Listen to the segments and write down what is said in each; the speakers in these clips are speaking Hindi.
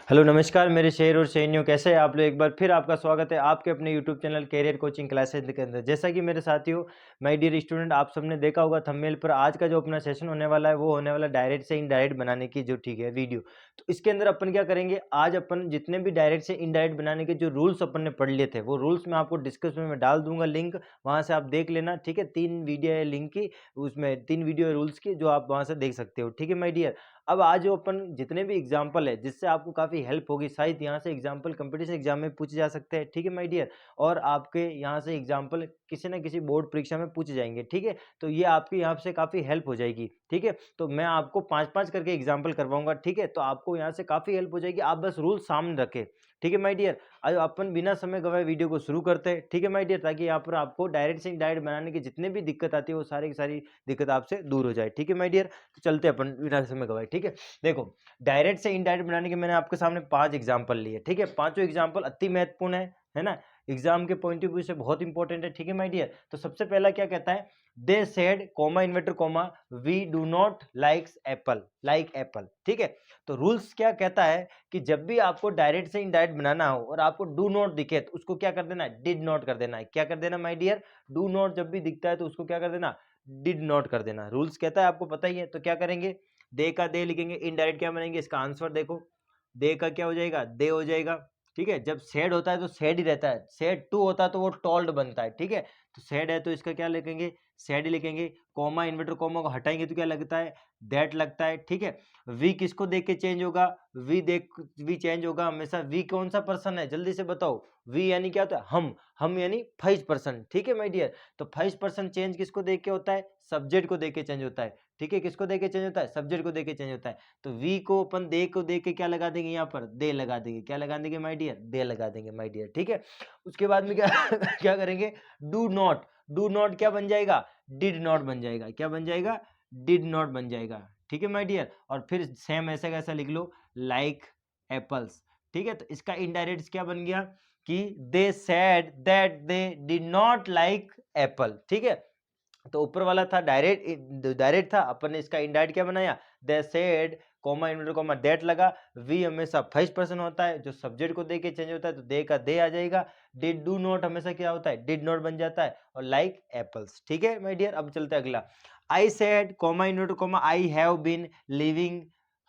हेलो नमस्कार मेरे शेर और शेरनियों, कैसे हैं आप लोग। एक बार फिर आपका स्वागत है आपके अपने YouTube channel career coaching classes के अंदर। जैसा कि मेरे साथियों, माय डियर स्टूडेंट, आप सबने देखा होगा थंबनेल पर, आज का जो अपना सेशन होने वाला है वो होने वाला डायरेक्ट से इनडायरेक्ट बनाने की जो ठीक है वीडियो। तो इसके अंदर अपन क्या करेंगे, आज अपन जितने भी डायरेक्ट से इनडायरेक्ट बनाने के जो रूल्स अपन ने पढ़ लिए थे वो रूल्स मैं आपको डिस्क्रिप्शन में डाल दूंगा लिंक, वहाँ से आप देख लेना। ठीक है, 3 वीडियो है लिंक की, उसमें 3 वीडियो है रूल्स की जो आप वहाँ से देख सकते हो। ठीक है माय डियर, अब आज जो अपन जितने भी एग्जाम्पल है जिससे आपको काफ़ी हेल्प होगी, शायद यहाँ से एग्जाम्पल कंपटीशन एग्जाम में पूछे जा सकते हैं। ठीक है माय डियर, और आपके यहाँ से एग्जाम्पल किसी न किसी बोर्ड परीक्षा में पूछे जाएंगे। ठीक है, तो ये आपकी यहाँ से काफ़ी हेल्प हो जाएगी। ठीक है, तो मैं आपको 5-5 करके एग्जाम्पल करवाऊंगा। ठीक है, तो आपको यहाँ से काफ़ी हेल्प हो जाएगी, आप बस रूल सामने रखें। ठीक है माय डियर, आज अपन बिना समय गवाए वीडियो को शुरू करते हैं। ठीक है माय डियर, ताकि यहाँ पर आपको डायरेक्ट से इनडायरेक्ट बनाने की जितने भी दिक्कत आती है वो सारी की सारी दिक्कत आपसे दूर हो जाए। ठीक है माय डियर, तो चलते हैं अपन बिना समय गवाए। ठीक है, देखो डायरेक्ट से इनडायरेक्ट बनाने के मैंने आपके सामने 5 एग्जांपल लिए। ठीक है, पांचों एग्जांपल अति महत्वपूर्ण है ना, एग्जाम के पॉइंट ऑफ व्यू से बहुत इंपॉर्टेंट है। ठीक है माय डियर, तो सबसे पहला क्या कहता है, they said comma inverted comma we do not like apple. ठीक है, तो रूल्स क्या कहता है कि जब भी आपको डायरेक्ट से इनडायरेक्ट बनाना हो और आपको डू नॉट दिखे तो उसको क्या कर देना है, डिड नॉट कर देना है। क्या कर देना माय डियर, डू नॉट जब भी दिखता है तो उसको क्या कर देना, डिड नॉट कर देना। रूल्स कहता है, आपको पता ही है। तो क्या करेंगे, दे का दे लिखेंगे, इनडायरेक्ट क्या बनेंगे, इसका आंसर देखो, दे का क्या हो जाएगा, दे हो जाएगा। ठीक है, जब सेड होता है तो सेड ही रहता है, सेड टू होता है तो वो टोल्ड बनता है। ठीक है, तो सेड है तो इसका क्या लिखेंगे, सेड लिखेंगे। कॉमा इन्वर्टर कॉमा को हटाएंगे तो क्या लगता है, दैट लगता है। ठीक है, वी किसको देख के चेंज होगा, वी चेंज होगा हमेशा। वी कौन सा पर्सन है, जल्दी से बताओ। वी यानी क्या होता है, हम यानी फर्स्ट पर्सन। ठीक है माय डियर, तो फर्स्ट पर्सन चेंज किसको देख के होता है, सब्जेक्ट को देख के चेंज होता है। ठीक है, किसको देख के चेंज होता है, सब्जेक्ट को देख के चेंज होता है। तो वी को अपन दे को देख के क्या लगा देंगे, यहाँ पर दे लगा देंगे। क्या लगा देंगे माय डियर, दे लगा देंगे माय डियर। ठीक है, उसके बाद में क्या क्या करेंगे, डू नॉट क्या बन जाएगा, डिड नॉट बन जाएगा। क्या बन जाएगा, डिड नॉट बन जाएगा। ठीक है माय डियर, और फिर सेम ऐसा कैसा लिख लो, लाइक एप्पल्स। ठीक है, तो इसका इनडायरेक्ट क्या बन गया कि they said that they did not like apple. ठीक है, तो ऊपर वाला था डायरेक्ट था, अपन ने इसका इनडायरेक्ट क्या बनाया, दे said comma inverted comma that लगा। वी हमेशा फर्स्ट पर्सन होता है जो सब्जेक्ट को दे के चेंज होता है, तो दे का दे आ जाएगा। डिड डू नॉट हमेशा क्या होता है, डिड नॉट बन जाता है, और लाइक एप्पल्स। ठीक है माय डियर, अब चलते हैं अगला। I said comma inverted comma I have been living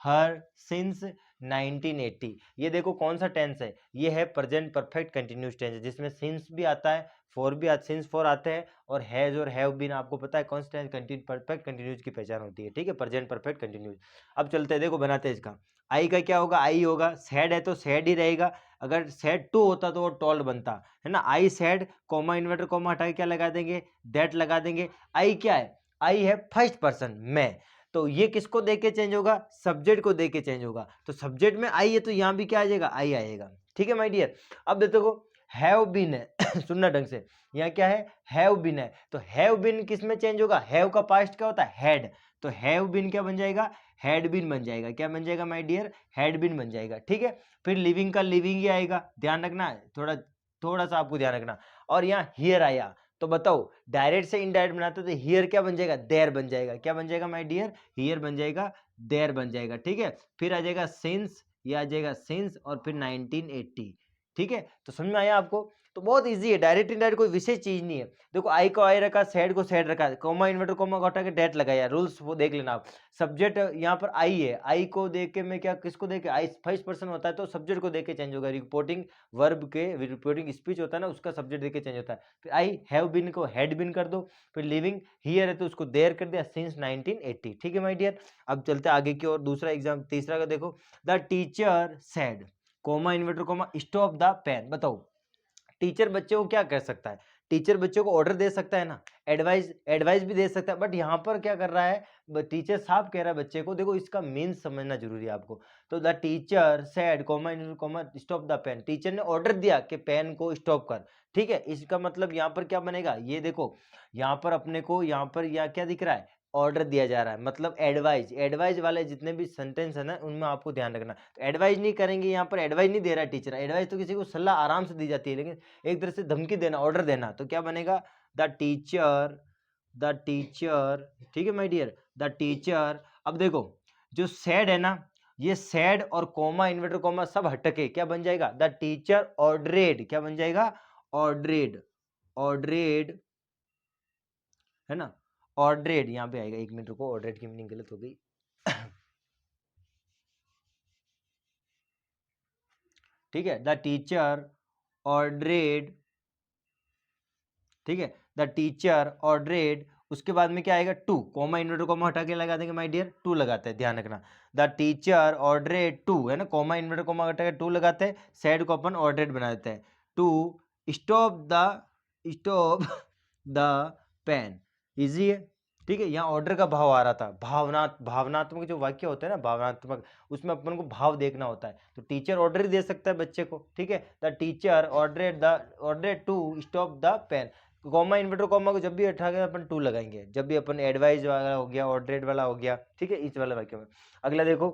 here since 1980। ये देखो कौन सा टेंस है, ये है प्रेजेंट परफेक्ट कंटिन्यूस टेंस, जिसमें सिंस भी आता है, फॉर भी सिंस फॉर आते हैं, और हैज और हैव बीन आपको पता है कॉन्स्टेंट परफेक्ट कंटिन्यूस की पहचान होती है। ठीक है, प्रेजेंट परफेक्ट कंटिन्यूस। अब चलते हैं, देखो बनाते हैं इसका। आई का क्या होगा, आई होगा। सैड है तो सैड ही रहेगा, अगर सैड टू होता तो वो टोल्ड बनता है ना। आई सैड कॉमा इन्वर्टर कॉमा हटा के क्या लगा देंगे, दैट लगा देंगे। आई क्या है, आई है फर्स्ट पर्सन, मैं, तो ये किसको देख के चेंज होगा, सब्जेक्ट को देख के चेंज होगा। तो सब्जेक्ट में आई है तो यहाँ भी क्या आ जाएगा, आई आएगा। ठीक है माय डियर, अब देखो हैव बीन है सुनना ढंग से, यहाँ क्या है, हैव बीन है, तो हैव बीन किस में चेंज होगा, हैव का पास्ट क्या होता है, हैड, तो हैव बीन क्या बन जाएगा, हैड बीन बन जाएगा। क्या बन जाएगा माय डियर, हैड बीन बन जाएगा। ठीक है, फिर लिविंग का लिविंग ही आएगा, ध्यान रखना है, थोड़ा थोड़ा सा आपको ध्यान रखना। और यहाँ हियर आया, तो बताओ डायरेक्ट से इनडायरेक्ट बनाते तो हियर क्या बन जाएगा, देयर बन जाएगा। क्या बन जाएगा माय डियर, हियर बन जाएगा, देयर बन जाएगा। ठीक है, फिर आ जाएगा सिंस, ये आ जाएगा सिंस, और फिर 1980। ठीक है, तो समझ में आया आपको। तो बहुत इजी है, डायरेक्ट इनडायरेक्ट कोई विशेष चीज नहीं है। देखो आई को आई रखा, सैड को सैड रखा, कॉमा इन्वर्टर कॉमा को हटा के डेट लगाया, रूल्स वो देख लेना आप। सब्जेक्ट यहाँ पर आई है, आई को देख के मैं क्या, किसको देख के, आई फर्स्ट पर्सन होता है तो सब्जेक्ट को देख के चेंज होगा। रिपोर्टिंग वर्ब के रिपोर्टिंग स्पीच होता है ना, उसका सब्जेक्ट देख के चेंज होता है। फिर आई हैव बीन को हैड बीन कर दो, फिर लिविंग हियर है तो उसको देयर कर दिया, सिंस 1980। ठीक है माय डियर, अब चलते आगे की और। दूसरा एग्जाम तीसरा का देखो, the teacher said comma inverted comma stop the pen. बताओ टीचर बच्चे को क्या कर सकता है, टीचर बच्चों को ऑर्डर दे सकता है ना, एडवाइस भी दे सकता है, बट यहाँ पर क्या कर रहा है, टीचर साहब कह रहा है बच्चे को, देखो इसका मीन समझना जरूरी है आपको। तो the teacher said comma stop the pen, teacher ने ऑर्डर दिया कि पेन को स्टॉप कर। ठीक है, इसका मतलब यहाँ पर क्या बनेगा, ये देखो यहाँ पर अपने को यहाँ पर या क्या दिख रहा है, ऑर्डर दिया जा रहा है, मतलब एडवाइज वाले जितने भी सेंटेंस है ना उनमें आपको ध्यान रखना। तो एडवाइज नहीं करेंगे, यहाँ पर एडवाइज नहीं दे रहा है टीचर, एडवाइज तो किसी को सलाह आराम से दी जाती है, लेकिन एक तरह से धमकी देना, ऑर्डर देना, तो क्या बनेगा, द टीचर। ठीक है माय डियर, द टीचर। अब देखो जो सैड है ना, ये सैड और कोमा इन्वर्टर कोमा सब हटके क्या बन जाएगा, द टीचर ऑर्डरेड, क्या बन जाएगा, ऑर्डरेड, ऑर्डरेड है ना, ऑर्डरेड यहाँ पे आएगा, 1 मिनट रुको, ऑर्डरेड की मीनिंग गलत हो गई ठीक है, द टीचर ऑर्डरेड, ठीक है, द टीचर ऑर्डरेड, उसके बाद में क्या आएगा, टू, कोमा इन्वर्टर कोमा हटा के लगा देंगे माय डियर, टू लगाते हैं, ध्यान रखना, द टीचर ऑर्डरेड टू, है ना, कोमा इन्वर्टर कोमा हटा के टू लगाते हैं, सैड को अपन ऑर्डरेड बना देते हैं, to stop the pen, easy है, ठीक है। यहाँ ऑर्डर का भाव आ रहा था, भावनात्मक जो वाक्य होता है ना, भावनात्मक, उसमें अपन को भाव देखना होता है, तो टीचर ऑर्डर ही दे सकता है बच्चे को, ठीक है, the teacher ordered to stop the pen, comma inverted comma को जब भी हटा के अपन टू लगाएंगे, जब भी अपन एडवाइज वाला हो गया, ऑर्डरेड वाला हो गया, ठीक है, इस वाले वाक्य में। अगला देखो,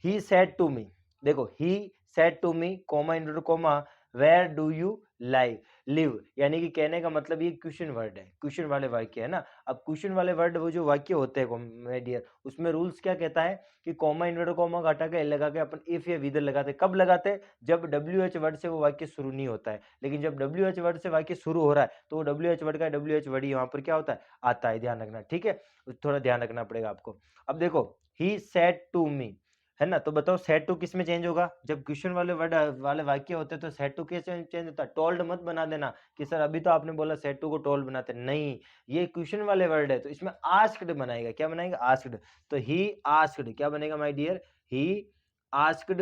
ही सेड टू मी, देखो he said to me, comma inverted comma, where do you live, यानी कि कहने का मतलब ये क्वेश्चन वर्ड है, क्वेश्चन वाले वाक्य है ना। अब क्वेश्चन वाले वर्ड वो जो वाक्य होते हैं माय डियर, उसमें रूल्स क्या कहता है कि कॉमा इन्वर्टर कॉमा का हटा के लगा के अपन इफ या विदर लगाते, कब लगाते हैं, जब WH वर्ड से वो वाक्य शुरू नहीं होता है, लेकिन जब WH वर्ड से वाक्य शुरू हो रहा है तो वो WH वर्ड का WH वर्ड ही वहां पर क्या होता है, आता है, ध्यान रखना, ठीक है, थोड़ा ध्यान रखना पड़ेगा आपको। अब देखो, ही सेड टू मी, है ना, तो बताओ सेड टू किस में चेंज होगा, जब क्वेश्चन वाले वर्ड वाले वाक्य होते हैं तो सेड टू कैसे चेंज होता है, टोल्ड मत बना देना कि सर अभी तो आपने बोला सेड टू को टोल्ड बनाते, नहीं, ये क्वेश्चन वाले वर्ड है तो इसमें आस्क्ड बनाएगा, क्या बनाएगा, आस्क्ड, तो ही आस्क्ड क्या बनेगा my dear, asked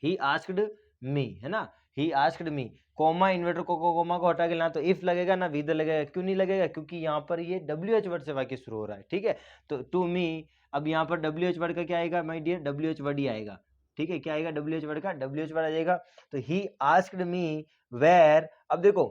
he asked me, है ना, he asked me, comma inverted को कोमा को हटा के लाना, तो इफ लगेगा ना विद लगेगा, क्यों नहीं लगेगा, क्योंकि यहाँ पर ये WH वर्ड से वाक्य शुरू हो रहा है, ठीक है, तो टू मी, अब यहाँ पर WH वर्ड का क्या आएगा माय डियर, WH वर्ड ही आएगा, ठीक है, क्या आएगा, WH वर्ड का WH वर्ड आ जाएगा, तो ही आस्क्ड मी वेयर, अब देखो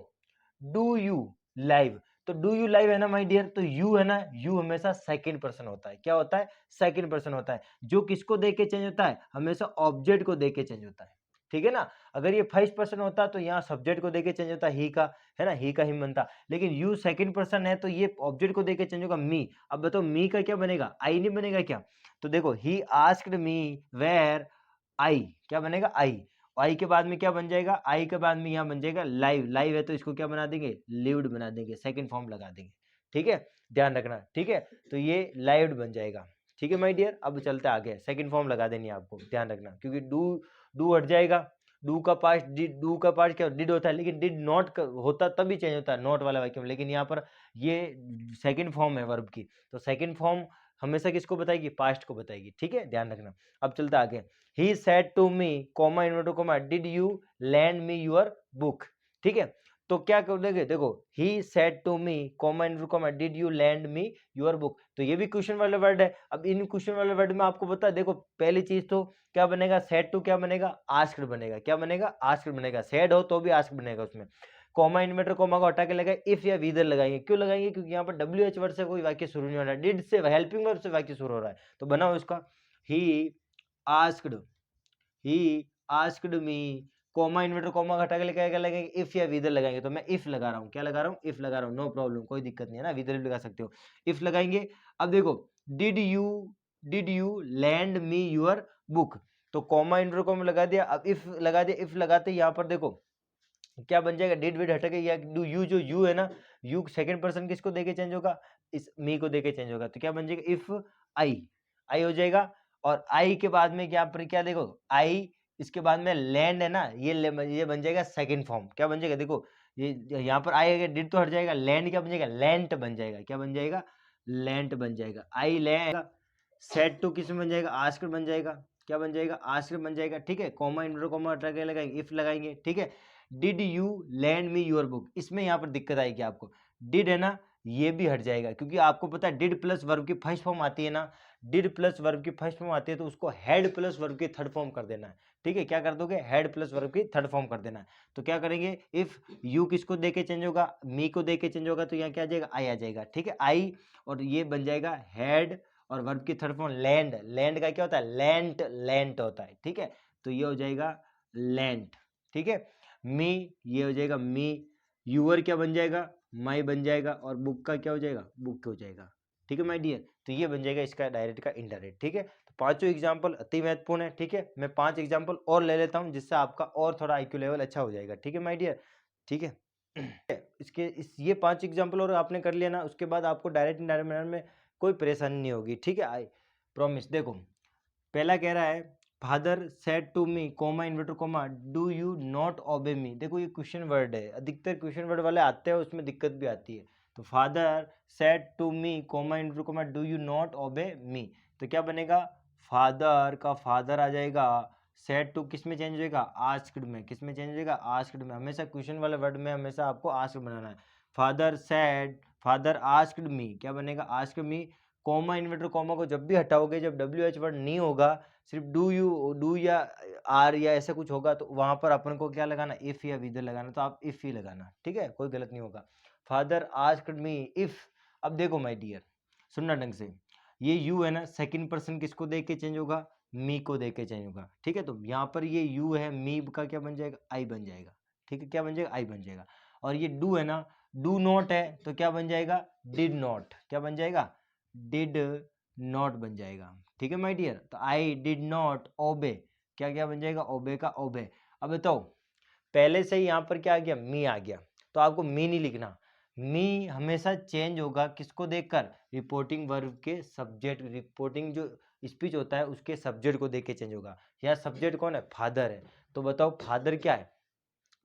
डू यू लाइव, तो डू यू लाइव है ना माय डियर, तो यू है ना, यू हमेशा सेकंड पर्सन होता है, क्या होता है, सेकंड पर्सन होता है, जो किसको देख के चेंज होता है, हमेशा ऑब्जेक्ट को देख के चेंज होता है, ठीक है ना। अगर ये फर्स्ट पर्सन होता तो यहाँ सब्जेक्ट को देके चेंज होता, ही का, है ना, ही का ही बनता, लेकिन यू सेकंड पर्सन है तो ये ऑब्जेक्ट को देके चेंज होगा, मी, अब बताओ मी का क्या बनेगा, आई नहीं बनेगा क्या, तो देखो ही आस्क्ड मी वेयर आई, क्या बनेगा, आई के बाद में क्या बन जाएगा, आई के बाद में यहाँ बन जाएगा लाइव, लाइव है तो इसको क्या बना देंगे, लिव्ड बना देंगे, सेकंड फॉर्म लगा देंगे, ठीक है, ध्यान रखना, ठीक है, तो ये लाइव्ड बन जाएगा, ठीक है माय डियर। अब चलते आगे, सेकंड फॉर्म लगा देनी है आपको, ध्यान रखना, क्योंकि डू हट जाएगा, डू का पास्ट डू का पास्ट क्या डिड होता है, लेकिन डिड नॉट होता तभी चेंज होता है नॉट वाला वाक्य में, लेकिन यहाँ पर ये सेकंड फॉर्म है वर्ब की, तो सेकंड फॉर्म हमेशा किसको बताएगी, पास्ट को बताएगी, ठीक है, ध्यान रखना। अब चलता आगे, he said to me comma inverted comma did you lend me your book, ठीक है, तो क्या कर देंगे, देखो he said to me comma inverted comma did you lend me your book, तो ये भी क्वेश्चन वाले वर्ड है। अब इन क्वेश्चन वाले वर्ड में आपको पता है, देखो पहली चीज तो क्या बनेगा, सेड टू क्या बनेगा, आस्क्ड बनेगा, क्या बनेगा, आस्क्ड बनेगा, सेड हो तो भी आस्क्ड बनेगा उसमें, कॉमा इन्वर्टर कॉमा को हटा के लगाए इफ या विदर लगाएंगे, क्यों लगाएंगे, क्योंकि यहाँ पर WH वर्ड से कोई वाक्य शुरू नहीं हो रहा है, डिड से हेल्पिंग वर्ब से वाक्य शुरू हो रहा है, तो बनाओ इसका, he asked he asked me, comma inverted comma हटा के लगाएंगे इफ या विदर लगाएंगे, तो मैं इफ लगा रहा हूँ, क्या लगा रहा हूँ, इफ लगा रहा हूँ, नो प्रॉब्लम, कोई दिक्कत नहीं है ना, विदर भी लगा सकते हो, इफ लगाएंगे। अब देखो did you lend me your book, तो कॉमा इन्वर्टर कॉमा लगा दिया, अब इफ लगा दिया, इफ लगाते यहाँ पर देखो क्या बन जाएगा, डिड विड हटेगा, या डू यू, जो यू है ना, यू सेकंड पर्सन किसको देके चेंज होगा, इस मी को देके चेंज होगा, तो क्या बन जाएगा, इफ आई हो जाएगा, और आई के बाद में क्या पर क्या देखो आई, इसके बाद में लैंड है ना, ये बन जाएगा सेकंड फॉर्म, क्या बन जाएगा, देखो ये यहाँ पर आई डिड तो हट जाएगा, लैंड क्या बन जाएगा, लैंड बन जाएगा, क्या बन जाएगा, लैंड बन जाएगा, आई लैंड, सेट टू किस में बन जाएगा, आस्क्ड बन जाएगा, क्या बन जाएगा, आस्क्ड बन जाएगा, ठीक है, कॉमा इन्वर्टर कॉमा हटा के लगाएंगे, इफ लगाएंगे, ठीक है, did you lend me your book, इसमें यहाँ पर दिक्कत आएगी आपको, डिड है ना, ये भी हट जाएगा, क्योंकि आपको पता है डिड प्लस वर्ब की फर्स्ट फॉर्म आती है ना, डिड प्लस वर्ब की फर्स्ट फॉर्म आती है तो उसको हेड प्लस वर्ब की थर्ड फॉर्म कर देना है, ठीक है, क्या कर दोगे, हेड प्लस वर्ब की थर्ड फॉर्म कर देना है, तो क्या करेंगे, इफ यू किसको देके चेंज होगा, मी को देके चेंज होगा, तो यहाँ क्या आ जाएगा, आई आ जाएगा, ठीक है, आई, और ये बन जाएगा हेड, और वर्ब की थर्ड फॉर्म लैंड, लैंड का क्या होता है, लैंड, लैंड होता है, ठीक है, तो ये हो जाएगा लैंड, ठीक है, मी, ये हो जाएगा मी, यूअर क्या बन जाएगा, माई बन जाएगा, और बुक का क्या हो जाएगा, बुक हो जाएगा, ठीक है माय डियर, तो ये बन जाएगा इसका डायरेक्ट का इनडायरेक्ट, ठीक है, तो पांचों एग्जाम्पल अति महत्वपूर्ण है, ठीक है। मैं 5 एग्जाम्पल और ले लेता हूँ जिससे आपका और थोड़ा IQ लेवल अच्छा हो जाएगा, ठीक है माय डियर, ठीक है। ये 5 एग्जाम्पल और आपने कर लिया ना, उसके बाद आपको डायरेक्ट इंडायरेक्ट मैनर में कोई परेशानी नहीं होगी, ठीक है। I promise. देखो पहला कह रहा है father said to me comma inverted comma do you not obey me. देखो ये क्वेश्चन वर्ड है, अधिकतर क्वेश्चन वर्ड वाले आते हैं, उसमें दिक्कत भी आती है। तो father said to me comma inverted comma do you not obey me, तो क्या बनेगा, फादर का फादर आ जाएगा, सेड टू किस में चेंज हो जाएगा, आस्क्ड में। किस में चेंज हो जाएगा, आस्क्ड में। हमेशा क्वेश्चन वाले वर्ड में हमेशा आपको आस्क्ड बनाना है। फादर सेड, फादर आस्क्ड मी, क्या बनेगा, asked me. Comma inverted comma को जब भी हटाओगे, जब WH वर्ड नहीं होगा, सिर्फ डू या आर या ऐसा कुछ होगा, तो वहां पर अपन को क्या लगाना, इफ या विदर लगाना, तो आप इफ ही लगाना, ठीक है, कोई गलत नहीं होगा। Father asked me if. अब देखो माय डियर, सुनना ढंग से, ये यू है ना, सेकंड पर्सन किसको देख के चेंज होगा, मी को देख के चेंज होगा, ठीक है। तो यहाँ पर ये यू है, मी का क्या बन जाएगा, आई बन जाएगा, ठीक है, क्या बन जाएगा, आई बन जाएगा। और ये डू है ना, डू नॉट है तो क्या बन जाएगा, डिड नॉट, क्या बन जाएगा, डिड नॉट बन जाएगा, ठीक है माय डियर। तो आई डिड नॉट ओबे, क्या क्या बन जाएगा, ओबे का ओबे। अब बताओ, पहले से ही यहाँ पर क्या आ गया, मी आ गया, तो आपको मी नहीं लिखना। मी हमेशा चेंज होगा किसको देखकर, रिपोर्टिंग वर्ब के सब्जेक्ट, रिपोर्टिंग जो स्पीच होता है उसके सब्जेक्ट को देख के चेंज होगा। यहाँ सब्जेक्ट कौन है, फादर है, तो बताओ फादर क्या है,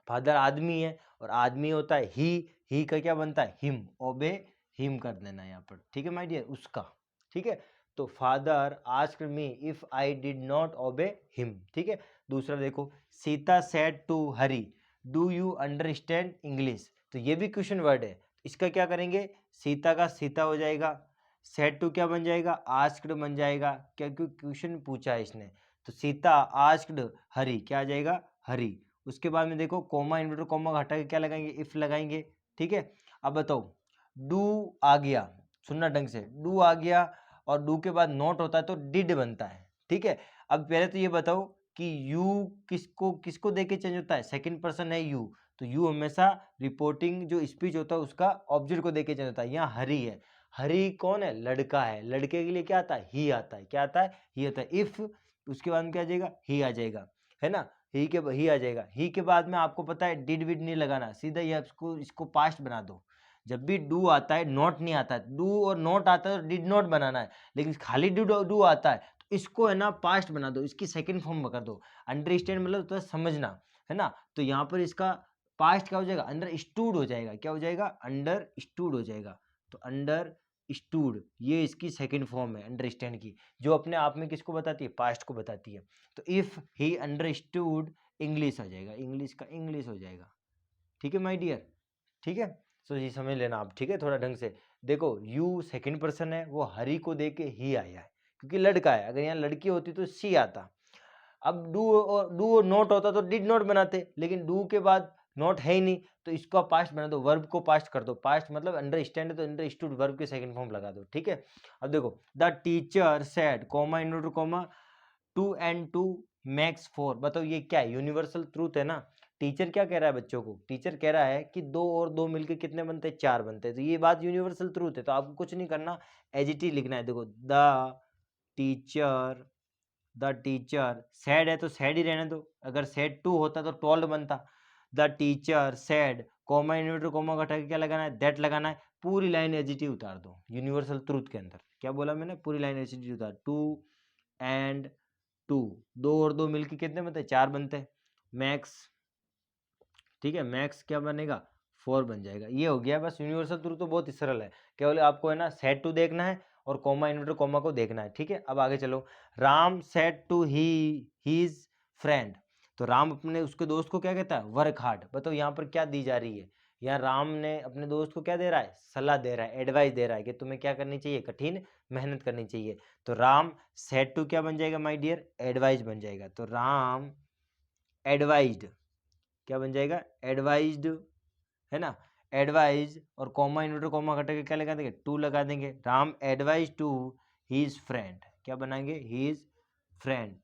फादर आदमी है, और आदमी होता है ही का क्या बनता है, हिम, ओबे हिम कर देना यहाँ पर, ठीक है माय डियर, उसका, ठीक है। तो father asked me if I did not obey him, ठीक है। दूसरा देखो, Sita said to Hari do you understand English, तो ये भी क्वेश्चन वर्ड है, इसका क्या करेंगे, सीता का सीता हो जाएगा, सेड टू क्या बन जाएगा, आस्क्ड बन जाएगा, क्योंकि क्वेश्चन पूछा है इसने। तो सीता आस्क्ड हरी, क्या आ जाएगा, हरी। उसके बाद में देखो, कोमा इन्वर्टर कोमा को हटा के क्या लगाएंगे, इफ लगाएंगे, ठीक है। अब बताओ, डू आ गया, सुनना ढंग से, डू आ गया और डू के बाद नॉट होता है तो डिड बनता है, ठीक है। अब पहले तो ये बताओ कि यू किसको किसको देके चेंज होता है, सेकंड पर्सन है यू, तो यू हमेशा रिपोर्टिंग जो स्पीच होता है उसका ऑब्जेक्ट को देके चेंज होता है। यहाँ हरी है, हरी कौन है, लड़का है, लड़के के लिए क्या आता है, ही आता है, क्या आता है, ही आता है। इफ उसके बाद में क्या आ जाएगा, ही आ जाएगा, है ना, ही आ जाएगा। ही के बाद में आपको पता है डिड विड नहीं लगाना, सीधा ये इसको पास्ट बना दो। जब भी डू आता है, नॉट नहीं आता है, डू और नॉट आता है तो डिड नॉट बनाना है, लेकिन खाली डू आता है तो इसको है ना पास्ट बना दो, इसकी सेकंड फॉर्म कर दो। अंडरस्टैंड मतलब तो समझना, है ना। तो यहाँ पर इसका पास्ट क्या हो जाएगा, अंडरस्टूड हो जाएगा, क्या हो जाएगा, अंडरस्टूड हो जाएगा। तो अंडरस्टूड ये इसकी सेकंड फॉर्म है अंडरस्टैंड की, जो अपने आप में किसको बताती है, पास्ट को बताती है। तो इफ ही अंडरस्टूड इंग्लिश आ जाएगा, इंग्लिश का इंग्लिश हो जाएगा, ठीक है माय डियर, ठीक है। सो ये समझ लेना आप, ठीक है, थोड़ा ढंग से देखो। यू सेकंड पर्सन है, वो हरी को दे के ही आया है क्योंकि लड़का है, अगर यहाँ लड़की होती तो सी आता। अब डू और नॉट होता तो डिड नॉट बनाते, लेकिन डू के बाद नॉट है ही नहीं, तो इसका पास्ट बना दो, वर्ब को पास्ट कर दो, पास्ट मतलब अंडरस्टैंड है तो अंडरस्टूड वर्ब के सेकंड फॉर्म लगा दो, ठीक है। अब देखो, the teacher said comma inverted comma 2 and 2 makes 4, बताओ ये क्या है, यूनिवर्सल ट्रूथ है ना। टीचर क्या कह रहा है बच्चों को, टीचर कह रहा है कि 2 और 2 मिलके कितने बनते हैं, 4 बनते हैं, तो ये बात यूनिवर्सल ट्रूथ है, तो आपको कुछ नहीं करना, एजिटी लिखना है। देखो, द टीचर सैड है तो सैड ही रहने दो, अगर सैड टू होता तो टोल्ड बनता। The teacher sad comma inverted comma हटा के क्या लगाना है, दैट लगाना है, पूरी लाइन एजिटी उतार दो यूनिवर्सल ट्रूथ के अंदर। क्या बोला मैंने, पूरी लाइन एजिटी उतार, 2 and 2, 2 और 2 मिलके कितने बनते हैं, 4 बनते हैं, मैक्स, ठीक है, मैक्स क्या बनेगा, 4 बन जाएगा। ये हो गया बस, यूनिवर्सल ट्रूथ तो बहुत ही सरल है, केवल आपको है ना सेड टू देखना है और कॉमा इन्वर्टर कॉमा को देखना है, ठीक है। अब आगे चलो, Ram said to his friend, तो राम अपने उसके दोस्त को क्या कहता है, वर्क हार्ड। बताओ यहाँ पर क्या दी जा रही है, यहाँ राम ने अपने दोस्त को क्या दे रहा है, सलाह दे रहा है, एडवाइस दे रहा है कि तुम्हें क्या करनी चाहिए, कठिन मेहनत करनी चाहिए। तो राम सेड टू क्या बन जाएगा माय डियर, एडवाइस बन जाएगा। तो राम एडवाइज्ड क्या बन जाएगा, एडवाइज्ड, है ना, एडवाइज और कॉमा इन्वर्टर कॉमा घटा के क्या लगा देंगे, 2 लगा देंगे। Ram advise to his friend, क्या बनाएंगे, हीज फ्रेंड,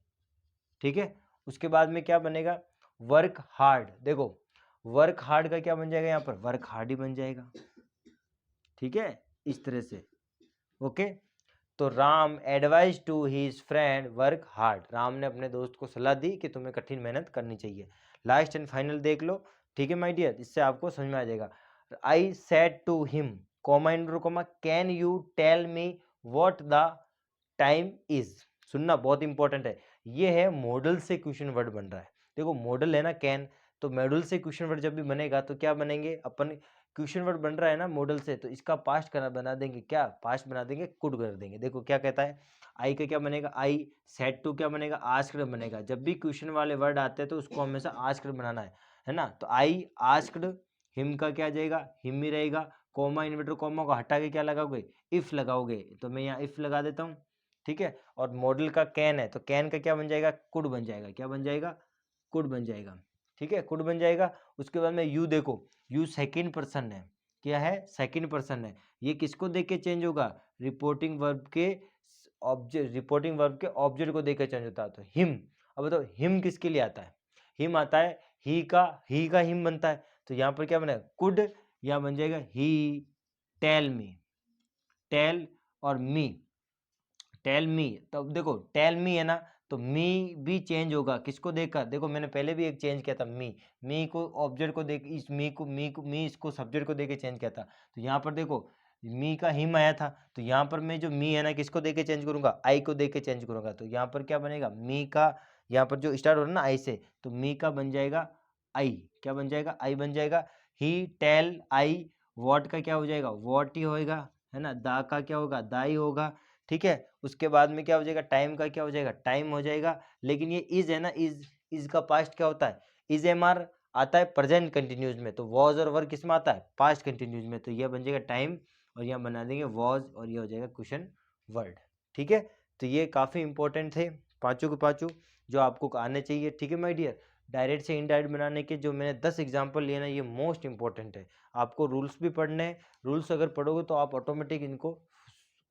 ठीक है। उसके बाद में क्या बनेगा, वर्क हार्ड। देखो, वर्क हार्ड का क्या बन जाएगा, यहाँ पर वर्क हार्ड ही बन जाएगा, ठीक है, इस तरह से, ओके। तो Ram advise to his friend work hard, Ram ने अपने दोस्त को सलाह दी कि तुम्हें कठिन मेहनत करनी चाहिए। लास्ट एंड फाइनल देख लो, ठीक है माय डियर, इससे आपको समझ में आ जाएगा। I said to him, comma into comma, can you tell me what the time is. सुनना बहुत इंपॉर्टेंट है, ये है मॉडल से क्वेश्चन वर्ड बन रहा है। देखो मॉडल है ना कैन, तो मॉडल से क्वेश्चन वर्ड जब भी बनेगा तो क्या बनेंगे अपन, क्वेश्चन वर्ड बन रहा है ना मॉडल से, तो इसका पास्ट करना बना देंगे, क्या पास्ट बना देंगे, कुड कर देंगे। देखो क्या कहता है, आई का क्या बनेगा, आई सेड टू क्या बनेगा, आस्क्ड बनेगा। जब भी क्वेश्चन वाले वर्ड आते हैं तो उसको हमेशा आस्क्ड बनाना है ना। तो आई आस्क्ड हिम का क्या जाएगा, हिम ही रहेगा। कॉमा इन्वर्टर कॉमा को हटा के क्या लगाओगे, इफ लगाओगे, तो मैं यहाँ इफ लगा देता हूँ, ठीक है। और मॉडल का कैन है, तो कैन का क्या बन जाएगा, कुड बन जाएगा। क्या बन जाएगा, कुड बन जाएगा, ठीक है, कुड बन जाएगा। उसके बाद में यू, देखो यू सेकंड पर्सन है, क्या है, सेकंड पर्सन है। ये किसको देख के चेंज होगा, रिपोर्टिंग वर्ब के ऑब्जेक्ट, रिपोर्टिंग वर्ब के ऑब्जेक्ट को देख के चेंज होता है। तो हिम, अब बताओ हिम किसके लिए आता है, हिम आता है ही का हिम बनता है। तो यहाँ पर क्या बनेगा, कुड, यहाँ बन जाएगा ही टेल मी, टेल और मी, टेल मी। तो अब देखो टेल मी है ना, तो मी भी चेंज होगा किसको देखकर, देखो मैंने पहले भी एक चेंज किया था, मी को ऑब्जेक्ट को देख, इस मी इसको सब्जेक्ट को देके चेंज किया था। तो यहाँ पर देखो मी का हिम आया था, तो यहाँ पर मैं जो मी है ना किसको देके चेंज करूंगा, आई को देके चेंज करूंगा। तो यहाँ पर क्या बनेगा, मी का, यहाँ पर जो स्टार्ट हो रहा है ना आई से, तो मी का बन जाएगा आई, क्या बन जाएगा, आई बन जाएगा। ही टेल आई, वॉट का क्या हो जाएगा, वॉट ही होएगा, है ना। दा का क्या होगा, दाई होगा, ठीक है। उसके बाद में क्या हो जाएगा, टाइम का क्या हो जाएगा, टाइम हो जाएगा। लेकिन ये इज है ना, इज का पास्ट क्या होता है, इज एम आर आता है प्रेजेंट कंटिन्यूज में, तो वॉज और वर किस में आता है, पास्ट कंटिन्यूज में। तो यह बन जाएगा टाइम, और यहाँ बना देंगे वॉज, और ये हो जाएगा क्वेश्चन वर्ड, ठीक है। तो ये काफ़ी इंपॉर्टेंट थे पाँचों के पाँचों, जो आपको आने चाहिए, ठीक है माय डियर। डायरेक्ट से इनडायरेक्ट बनाने के जो मैंने 10 एग्जाम्पल लिए ना, ये मोस्ट इंपॉर्टेंट है। आपको रूल्स भी पढ़ने हैं, रूल्स अगर पढ़ोगे तो आप ऑटोमेटिक इनको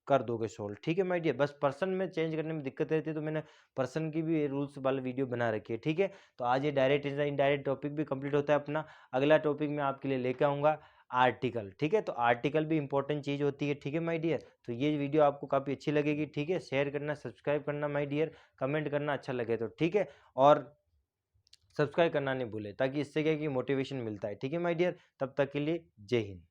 कर दोगे सोल्व, ठीक है माय डियर। बस पर्सन में चेंज करने में दिक्कत रहती है, तो मैंने पर्सन की भी रूल्स वाला वीडियो बना रखी है, ठीक है। तो आज ये डायरेक्ट इनडायरेक्ट टॉपिक भी कंप्लीट होता है अपना। अगला टॉपिक मैं आपके लिए लेकर आऊँगा आर्टिकल, ठीक है। तो आर्टिकल भी इंपॉर्टेंट चीज़ होती है, ठीक है माय डियर। तो ये वीडियो आपको काफ़ी अच्छी लगेगी, ठीक है। शेयर करना, सब्सक्राइब करना माय डियर, कमेंट करना अच्छा लगे तो, ठीक है। और सब्सक्राइब करना नहीं भूले, ताकि इससे क्या है कि मोटिवेशन मिलता है, ठीक है माय डियर। तब तक के लिए जय हिंद।